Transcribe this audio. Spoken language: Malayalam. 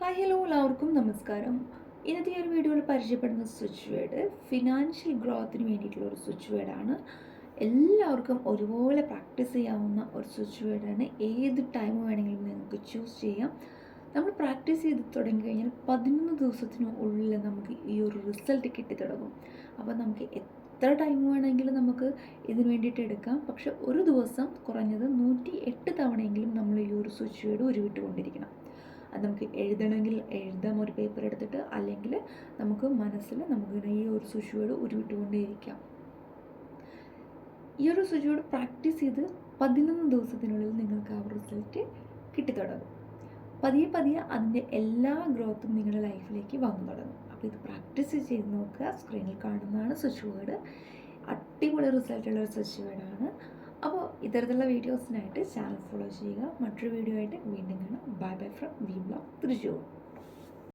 ഹായ് ഹലോ എല്ലാവർക്കും നമസ്കാരം. ഇന്നത്തെ ഈ ഒരു വീഡിയോയിൽ പരിചയപ്പെടുന്ന സ്വിച്ച് വേർഡ് ഫിനാൻഷ്യൽ ഗ്രോത്തിന് വേണ്ടിയിട്ടുള്ള ഒരു സ്വിച്ച് വേർഡാണ്. എല്ലാവർക്കും ഒരുപോലെ പ്രാക്ടീസ് ചെയ്യാവുന്ന ഒരു സ്വിച്ച് വേർഡാണ്. ഏത് ടൈം വേണമെങ്കിലും നിങ്ങൾക്ക് ചൂസ് ചെയ്യാം. നമ്മൾ പ്രാക്ടീസ് ചെയ്ത് തുടങ്ങി കഴിഞ്ഞാൽ 11 ദിവസത്തിന് ഉള്ളിൽ നമുക്ക് ഈ ഒരു റിസൾട്ട് കിട്ടിത്തുടങ്ങും. അപ്പോൾ നമുക്ക് എത്ര ടൈം വേണമെങ്കിലും നമുക്ക് ഇതിന് വേണ്ടിയിട്ട് എടുക്കാം. പക്ഷെ ഒരു ദിവസം കുറഞ്ഞത് 108 തവണയെങ്കിലും നമ്മൾ ഈ ഒരു സ്വിച്ച് വേർഡ് ഉരുവിട്ടുകൊണ്ടിരിക്കണം. അത് നമുക്ക് എഴുതണമെങ്കിൽ എഴുതാം ഒരു പേപ്പർ എടുത്തിട്ട്, അല്ലെങ്കിൽ നമുക്ക് മനസ്സിൽ നമുക്ക് ഈ ഒരു സ്വിച്ച് വേർഡ് ഉരുവിട്ടുകൊണ്ടേയിരിക്കാം. ഈ ഒരു സ്വിച്ച് വേർഡ് പ്രാക്ടീസ് ചെയ്ത് 11 ദിവസത്തിനുള്ളിൽ നിങ്ങൾക്ക് ആ റിസൾട്ട് കിട്ടിത്തുടങ്ങും. പതിയെ പതിയെ അതിൻ്റെ എല്ലാ ഗ്രോത്തും നിങ്ങളുടെ ലൈഫിലേക്ക് വന്നു തുടങ്ങും. അപ്പോൾ ഇത് പ്രാക്ടീസ് ചെയ്ത് നോക്കുക. സ്ക്രീനിൽ കാണുന്നതാണ് സ്വിച്ച് വേർഡ്. അടിപൊളി റിസൾട്ടുള്ള ഒരു സ്വിച്ച് വേർഡാണ്. അപ്പോൾ ഇത്തരത്തിലുള്ള വീഡിയോസിനായിട്ട് ചാനൽ ഫോളോ ചെയ്യുക. മറ്റൊരു വീഡിയോ ആയിട്ട് വീണ്ടും കാണാം. Bye bye from V blog Thrissur.